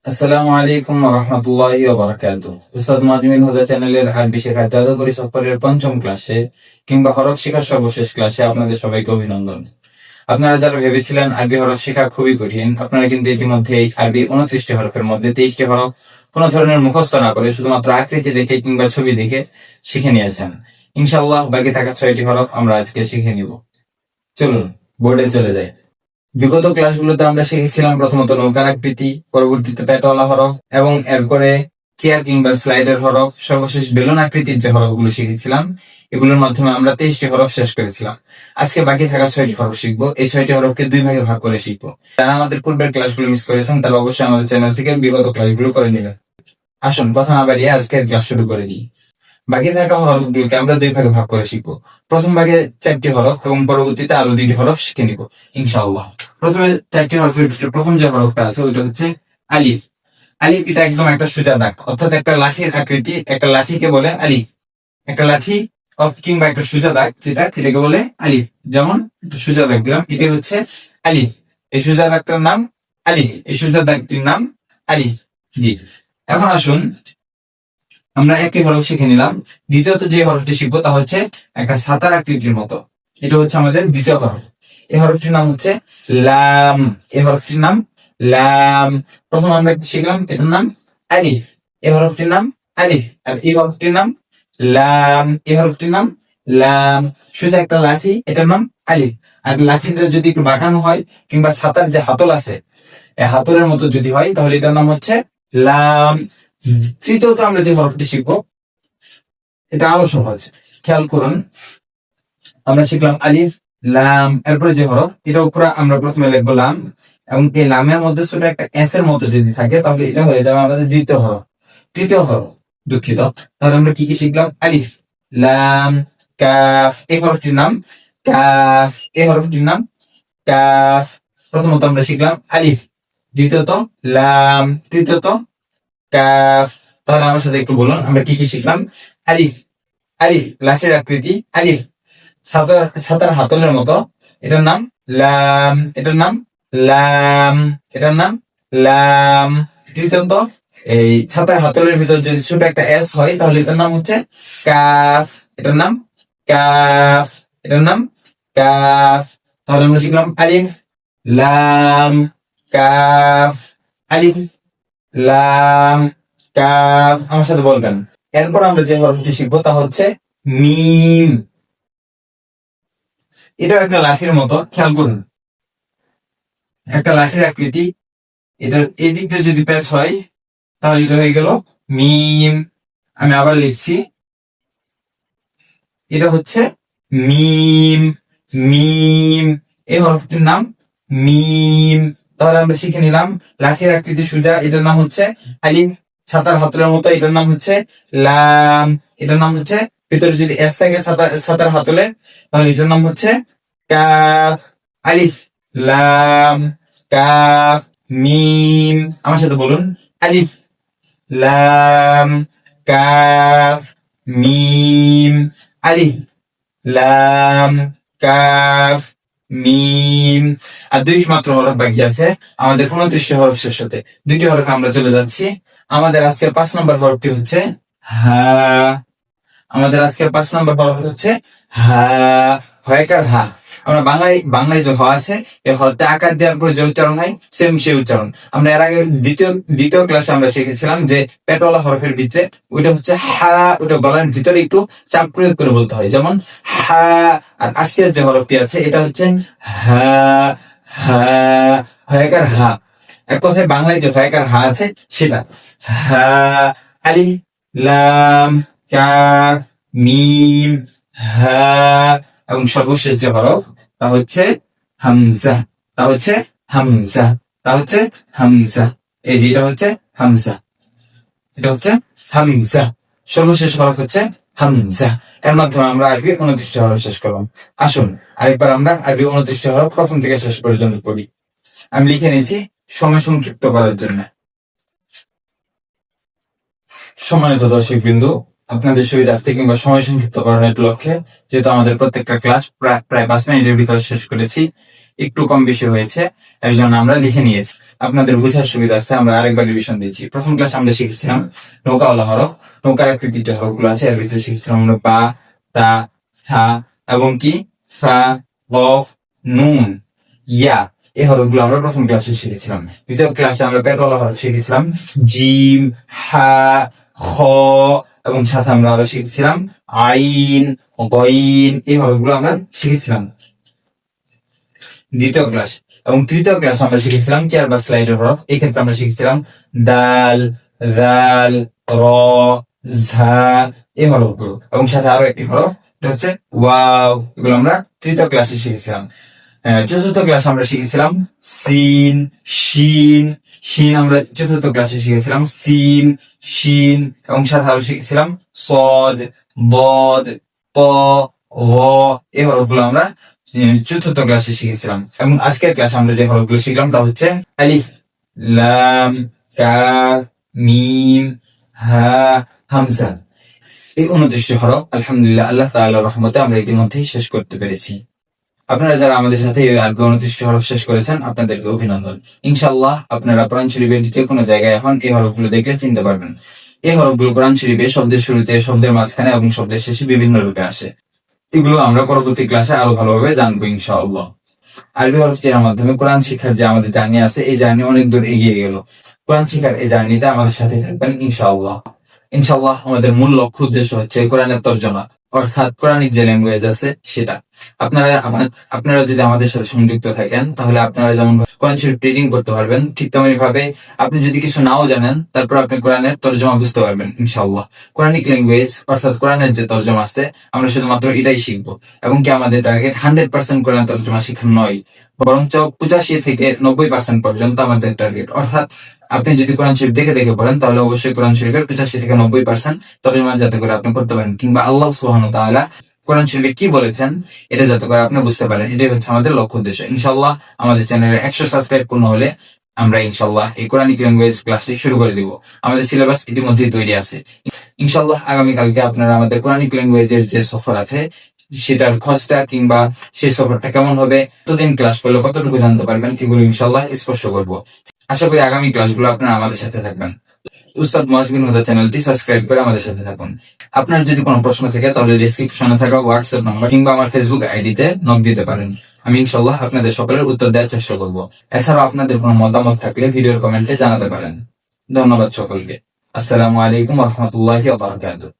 আসসালামু আলাইকুম ওয়া রাহমাতুল্লাহি ওয়া বারাকাতুহু। উস্তাদ মাজমিন হুদা চ্যানেলের আরবি শেখার জাদুকরি সফরের পঞ্চম ক্লাসে কিংবা হরফ শেখার সর্বশেষ ক্লাসে আপনাদের সবাইকে অভিনন্দন। আপনারা যারা ভেবেছিলেন আরবি হরফ শেখা খুবই কঠিন, আপনারা কিন্তু ইতিমধ্যেই আরবি 29টি হরফের মধ্যে 23টি হরফ কোন ধরনের মুখস্থ না করে শুধুমাত্র আকৃতি দেখে কিংবা ছবি দেখে শিখে নিয়েছেন। ইনশাআল্লাহ বাকি থাকা 6টি হরফ আমরা আজকে শিখে নিব। চলুন বোর্ডে চলে যাই। বিগত ক্লাসগুলোতে আমরা শিখেছিলাম প্রথমত নৌকার আকৃতি, পরবর্তীতে পেটওয়ালা হরফ এবং এরপরে চেয়ার কিংবা স্লাইডের হরফ, সর্বশেষ বেলুন আকৃতির যে হরফগুলো শিখেছিলাম এগুলোর মাধ্যমে আমরা 23টি হরফ শেষ করেছিলাম। আজকে বাকি থাকা 6টি হরফ শিখবো। এই 6টি হরফকে 2 ভাগে ভাগ করে শিখবো। যারা আমাদের পূর্বের ক্লাসগুলো মিস করেছেন তারা অবশ্যই আমাদের চ্যানেল থেকে বিগত ক্লাসগুলো করে নেবেন। আসুন কথা না বাড়িয়ে আজকের ক্লাস শুরু করে দিই। বাকি থাকা হরফগুলোকে আমরা 2 ভাগে ভাগ করে শিখবো। প্রথম ভাগে 4টি হরফ এবং পরবর্তীতে আরো 2টি হরফ শিখে নিব ইনশাআল্লাহ। প্রথমে 4টি হরফের ভিতরে প্রথম যে হরফটা আছে ওইটা হচ্ছে আলিফ। আলিফ এটা একদম একটা সোজা দাগ, অর্থাৎ একটা লাঠির আকৃতি। একটা লাঠিকে বলে আলিফ। একটা লাঠি কিংবা একটা সোজা দাগ এটাকে বলে আলিফ। যেমন একটা সোজা দাগ দিলাম, এটাই হচ্ছে আলিফ। এই সোজা দাগটার নাম আলিফ, এই সোজা দাগটির নাম আলিফ। জি, এখন আসুন আমরা একটি হরফ শিখে নিলাম। দ্বিতীয়ত যে হরফটি শিখবো তা হচ্ছে একটা ছাতার আকৃতির মতো। এটা হচ্ছে আমাদের দ্বিতীয় হরফ। এই হরফটির নাম হচ্ছে লাম। এই হরফটির নাম লাম। প্রথম আমরা কি শিখলাম, এটার নাম আলিফ। এই হরফটির নাম আলিফ। আর এই হরফটির নাম লাম। এই হরফটির নাম লাম। সোজা একটা লাঠি, এটার নাম আলিফ। আর লাঠিটা যদি একটু বাঁকানো হয় কিংবা ছাতার যে হাতল আছে এই হাতলের মতো যদি হয় তাহলে এটার নাম হচ্ছে লাম। তৃতীয়ত আমরা যে হরফটি শিখবো এটা আরো সহজ। খেয়াল করুন, আমরা শিখলাম আলিফ লাম, এরপরে যে হরফ এটা উপরে আমরা প্রথমে লিখবো লাম, এবং এই লামের মধ্যে ছোট একটা এস এর মতো যদি থাকে তাহলে এটা হয়ে যাবে আমাদের দ্বিতীয় হরফ। তৃতীয় হরফ, দুঃখিত, তাহলে আমরা কি কি শিখলাম, আলিফ লাম কাফ। এই হরফটির নাম কাফ। এই হরফটির নাম কাফ। প্রথমত আমরা শিখলাম আলিফ, দ্বিতীয়ত লাম, তৃতীয়ত কাফ। তাহলে আমার সাথে একটু বলুন আমরা কি কি শিখলাম। আলিফ, আলিফ লাঠের আকৃতি, আলিফ ছাতার হাতলের মতো, এটার নাম লাম। এটার নাম লাম। এটার নাম লাম। তৃতীয়ত এই ছাতার হাতলের ভিতর যদি ছোট একটা এস হয় তাহলে এটার নাম হচ্ছে কাফ। এটার নাম কাফ। এটার নাম কাফ। তাহলে আমরা শিখলাম আলিফ লাম কাফ, আলিফ লাম কাফ। আমার সাথে বলবেন। এরপর আমরা যে হরফটি শিখবো তা হচ্ছে মিম। এটাও একটা লাঠির মতো, খেয়াল করুন, একটা লাঠির আকৃতি। এটার এদিক দিয়ে যদি প্যাচ হয় তাহলে এটা হয়ে গেল মিম। আমি আবার লিখছি, এটা হচ্ছে মিম। মিম, এই হরফটির নাম মিম। তাহলে আমরা শিখে নিলাম লাঠির আকৃতি সোজা, এটার নাম হচ্ছে আলিফ। ছাতার হাতলের মতো, এটার নাম হচ্ছে লাম। এটার নাম হচ্ছে ভিতরে যদি এস থাকে ছাতার হাতলে তাহলে এটার নাম হচ্ছে কাফ। আলিফ লাম কাফ মিম। আমার সাথে বলুন, আলিফ লাম কাফ মিম। আলিফ লাম কাফ মিম। আর 2টি মাত্র হরফ বাকি আছে আমাদের 29টি হরফ শেষ হতে। 2টি হরফে আমরা চলে যাচ্ছি। আমাদের আজকের 5 নম্বর হরফটি হচ্ছে হা। আমাদের আজকের 5 নম্বর হরফ হচ্ছে হা। হয়কার হা। আমরা বাংলায় যে হ আছে এই হতে আকার দেওয়ার পর যে উচ্চারণ হয় সেম সেই উচ্চারণ। আমরা এর আগে দ্বিতীয় ক্লাসে আমরা শিখেছিলাম যে পেটওয়ালা হরফের ভিতরে ওইটা হচ্ছে হা, ওইটা গলার ভিতরে একটু চাপ প্রয়োগ করে বলতে হয়, যেমন হা। আর আজকের যে হরফটি আছে এটা হচ্ছে হা। হা হয়কার হা। এক কথায় বাংলায় যে হয়কার হা আছে সেটা হা। আলিফ লাম কাফ মিম হা। এবং সর্বশেষ যে হরফ তা হচ্ছে হামজা। তা হচ্ছে হামজা। তা হচ্ছে হামজা। এই যেটা হচ্ছে হামজা, এটা হচ্ছে হামজা। সর্বশেষ হরফ হচ্ছে হামজা। এর মাধ্যমে আমরা আরবি 29টি হরফ শেষ করলাম। আসুন আরেকবার আমরা আরবি 29টি হরফ প্রথম থেকে শেষ পর্যন্ত পড়ি। আমি লিখে নিয়েছি সময় সংক্ষিপ্ত করার জন্য। সম্মানিত দর্শক বিন্দু, আপনাদের সুবিধার্থে কিংবা সময় সংক্ষিপ্ত করার লক্ষ্যে যেহেতু আমাদের প্রত্যেকটা ক্লাস প্রায় 5 মিনিটের ভিতরে শেষ করেছি, একটু কম বেশি হয়েছে, এর জন্য আমরা লিখে নিয়েছি। আপনাদের বোঝার সুবিধার্থে আমরা আরেকবার রিভিশন দিচ্ছি। প্রথম ক্লাস আমরা শিখেছিলাম নৌকাওয়ালা হরফ। নৌকার আকৃতির যে হরফগুলো আছে এর ভিতরে শিখেছিলাম আমরা বা, তা, থা এবং কি ফা, কফ, নুন, ইয়া, এই হরফগুলো আমরা প্রথম ক্লাসে শিখেছিলাম। দ্বিতীয় ক্লাসে আমরা পেটওয়ালা হরফ শিখেছিলাম জিম, হা, খ এবং সাথে আমরা আরো শিখেছিলাম আইন, গইন, এই হরফগুলো আমরা শিখেছিলাম দ্বিতীয় ক্লাস। এবং তৃতীয় ক্লাস আমরা শিখেছিলাম চেয়ার বা স্লাইডের হরফ। এই ক্ষেত্রে আমরা শিখেছিলাম দাল, দাল, র, ঝা, এই হরফগুলো এবং সাথে আরো একটি হরফ এটা হচ্ছে ওয়াও। এগুলো আমরা তৃতীয় ক্লাসে শিখেছিলাম। চতুর্থ ক্লাস আমরা শিখেছিলাম সিন, শিন, শিন আমরা চতুর্থ ক্লাসে শিখেছিলাম সিন, শিন এবং সাথে আরো শিখেছিলাম সদ, বদ, ত, গ, এই হরফগুলো আমরা চতুর্থ ক্লাসে শিখেছিলাম। এবং আজকের ক্লাসে আমরা যে হরফগুলো শিখলাম তা হচ্ছে আলিফ, লাম, কাফ, মিম, হা, হামজা। এই 29টি হরফ আলহামদুলিল্লাহ আল্লাহ তাআলার রহমতে আমরা ইতিমধ্যেই শেষ করতে পেরেছি। আপনারা যারা আমাদের সাথে এই আরবি 29টি হরফ শেষ করেছেন আপনাদেরকে অভিনন্দন। ইনশাআল্লাহ আপনারা কোরআন শরীফের যে কোনো জায়গায় এখন এই হরফগুলো দেখলে চিনতে পারবেন। এই হরফগুলো কোরআন শরীফে শব্দের শুরুতে, শব্দের মাঝখানে এবং শব্দের শেষে বিভিন্ন রূপে আসে। এগুলো আমরা পরবর্তী ক্লাসে আরো ভালোভাবে জানবো ইনশাআল্লাহ। আরবি হরফ চেনার মাধ্যমে কোরআন শিক্ষার যে আমাদের জার্নি আছে এই জার্নি অনেক দূর এগিয়ে গেল। কোরআন শিক্ষার এই জার্নিতে আমাদের সাথে থাকবেন ইনশাআল্লাহ। ইনশাআল্লাহ আমাদের মূল লক্ষ্য উদ্দেশ্য হচ্ছে কোরআনের তর্জমা, অর্থাৎ কোরআনিক যে ল্যাঙ্গুয়েজ আছে সেটা। আপনারা যদি আমাদের সাথে সংযুক্ত থাকেন তাহলে আপনারা যেমন কোরআন শরীফ রিডিং করতে পারবেন, ঠিক তেমনি ভাবে আপনি যদি কিছু নাও জানেন তারপর আপনি কোরআনের তর্জমা বুঝতে পারবেন ইনশাআল্লাহ। কোরআনিক ল্যাঙ্গুয়েজ অর্থাৎ কোরআনের যে তর্জমা আছে আমরা শুধুমাত্র এটাই শিখবো এবং কি আমাদের টার্গেট 100% কোরআন তর্জমা শেখা নয়, বরঞ্চ 85 থেকে 90% পর্যন্ত আমাদের টার্গেট। অর্থাৎ আপনি যদি কোরআন শরীফ দেখে দেখে পড়েন তাহলে অবশ্যই কোরআন শরীফের 85 থেকে 90% তর্জমা যাতে করে আপনি করতে পারেন, কিংবা আল্লাহ সুবহানাহু ওয়া তাআলা কোরআন শরীফে কি বলেছেন এটা যাতে করে আপনি বুঝতে পারেন, এটাই হচ্ছে আমাদের লক্ষ্য উদ্দেশ্য। ইনশাআল্লাহ আমাদের চ্যানেলে 100 সাবস্ক্রাইব পূর্ণ হলে আমরা ইনশাআল্লাহ এই কোরআনিক ল্যাঙ্গুয়েজ ক্লাসটি শুরু করে দিব। আমাদের সিলেবাস ইতিমধ্যেই তৈরি আছে। ইনশাআল্লাহ আগামীকালকে আপনারা আমাদের কোরআনিক ল্যাঙ্গুয়েজের যে সফর আছে সেটার খসড়া কিংবা সেই সফরটা কেমন হবে, কতদিন ক্লাস করলে কতটুকু জানতে পারবেন, এগুলো ইনশাআল্লাহ স্পষ্ট করব। আশা করি আগামী ক্লাসগুলো আপনারা আমাদের সাথে থাকবেন। উস্তাদ মুআজ বিন হুদা চ্যানেলটি সাবস্ক্রাইব করে আমাদের সাথে থাকুন। আপনার যদি কোনো প্রশ্ন থাকে তাহলে ডেসক্রিপশনে থাকা হোয়াটসঅ্যাপ নাম্বার কিংবা আমার ফেসবুক আইডিতে নক দিতে পারেন। আমি ইনশাআল্লাহ আপনাদের সকলের উত্তর দেওয়ার চেষ্টা করব। এছাড়াও আপনাদের কোনো মতামত থাকলে ভিডিওর কমেন্টে জানাতে পারেন। ধন্যবাদ সকলকে। আসসালামু আলাইকুম ওয়া রাহমাতুল্লাহি ওয়া বারাকাতুহু।